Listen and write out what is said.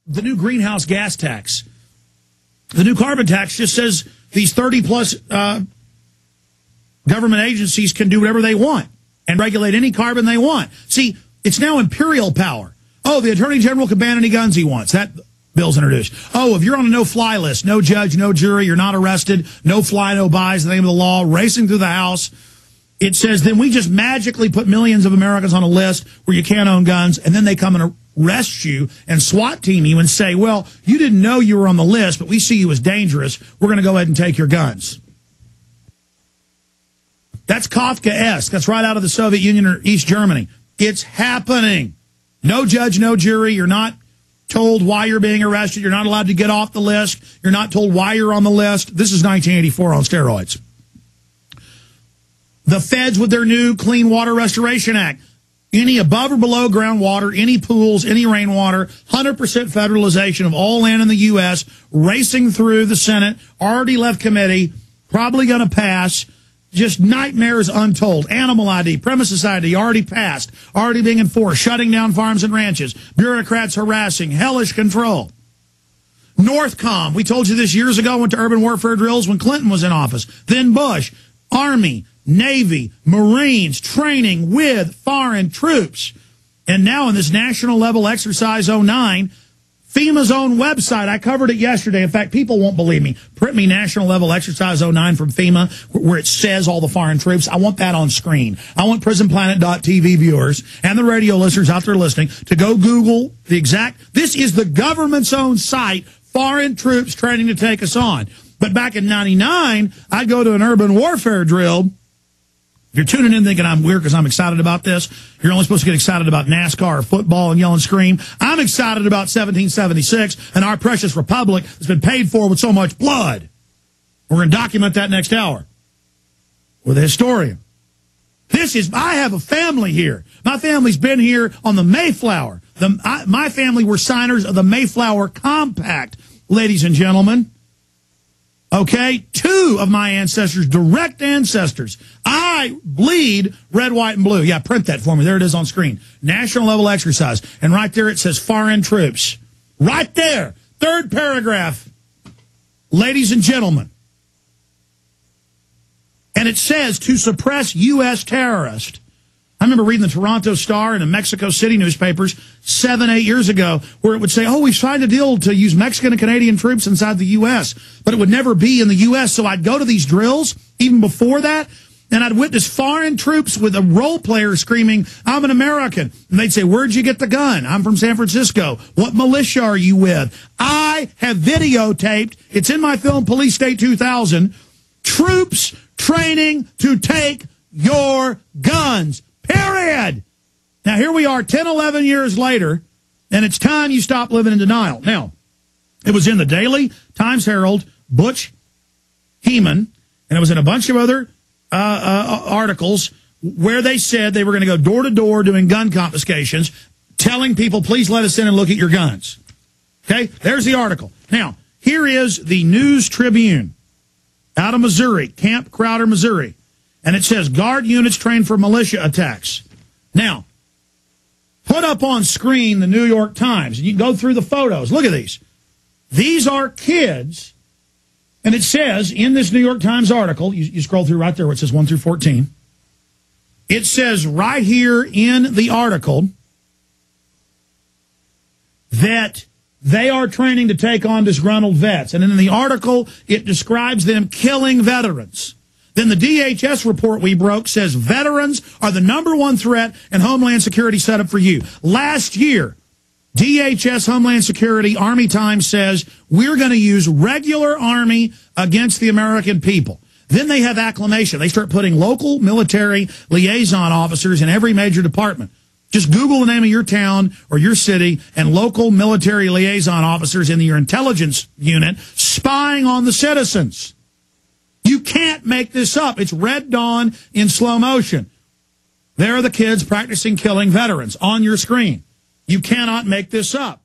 the new greenhouse gas tax. The new carbon tax just says these 30-plus government agencies can do whatever they want and regulate any carbon they want. See, it's now imperial power. Oh, the Attorney General can ban any guns he wants. That bill's introduced. Oh, if you're on a no-fly list, no judge, no jury, you're not arrested, no fly, no buy is the name of the law, racing through the House. It says then we just magically put millions of Americans on a list where you can't own guns, and then they come and arrest you and SWAT team you and say, well, you didn't know you were on the list, but we see you as dangerous. We're going to go ahead and take your guns. That's Kafkaesque. That's right out of the Soviet Union or East Germany. It's happening. No judge, no jury. You're not told why you're being arrested. You're not allowed to get off the list. You're not told why you're on the list. This is 1984 on steroids. The feds with their new Clean Water Restoration Act. Any above or below ground water, any pools, any rainwater, 100% federalization of all land in the U.S., racing through the Senate, already left committee, probably going to pass. Just nightmares untold. Animal ID, premises ID, already passed, already being enforced, shutting down farms and ranches, bureaucrats harassing, hellish control. Northcom, we told you this years ago, went to urban warfare drills when Clinton was in office. Then Bush, Army, Navy, Marines, training with foreign troops. And now in this national level exercise 09, FEMA's own website, I covered it yesterday. In fact, people won't believe me. Print me national level exercise 09 from FEMA where it says all the foreign troops. I want that on screen. I want prisonplanet.tv viewers and the radio listeners out there listening to go Google the exact. This is the government's own site, foreign troops training to take us on. But back in 99, I'd go to an urban warfare drill. If you're tuning in thinking I'm weird because I'm excited about this, you're only supposed to get excited about NASCAR or football and yell and scream. I'm excited about 1776 and our precious republic that's been paid for with so much blood. We're going to document that next hour with a historian. I have a family here. My family's been here on the Mayflower. My family were signers of the Mayflower Compact, ladies and gentlemen. Okay, 2 of my ancestors, direct ancestors. I bleed red, white, and blue. Yeah, print that for me. There it is on screen. National level exercise. And right there it says foreign troops. Right there. 3rd paragraph. Ladies and gentlemen. And it says to suppress U.S. terrorists. I remember reading the Toronto Star and the Mexico City newspapers 7, 8 years ago where it would say, oh, we've signed a deal to use Mexican and Canadian troops inside the U.S., but it would never be in the U.S. So I'd go to these drills even before that, and I'd witness foreign troops with a role player screaming, I'm an American. And they'd say, where'd you get the gun? I'm from San Francisco. What militia are you with? I have videotaped, it's in my film Police State 2000, troops training to take your guns. Period. Now, here we are 10, 11 years later, and it's time you stop living in denial. Now, it was in the Daily Times-Herald, Butch Heeman, and it was in a bunch of other articles where they said they were going to go door to door doing gun confiscations, telling people, please let us in and look at your guns. Okay, there's the article. Now, here is the News Tribune out of Missouri, Camp Crowder, Missouri. And it says, guard units trained for militia attacks. Now, put up on screen the New York Times. And you can go through the photos. Look at these. These are kids. And it says in this New York Times article, you scroll through right there where it says 1 through 14. It says right here in the article that they are training to take on disgruntled vets. And in the article, it describes them killing veterans. Then the DHS report we broke says veterans are the #1 threat and Homeland Security set up for you. Last year, DHS, Homeland Security, Army Times says we're going to use regular Army against the American people. Then they have acclamation. They start putting local military liaison officers in every major department. Just Google the name of your town or your city and local military liaison officers in your intelligence unit spying on the citizens. You can't make this up. It's Red Dawn in slow motion. There are the kids practicing killing veterans on your screen. You cannot make this up.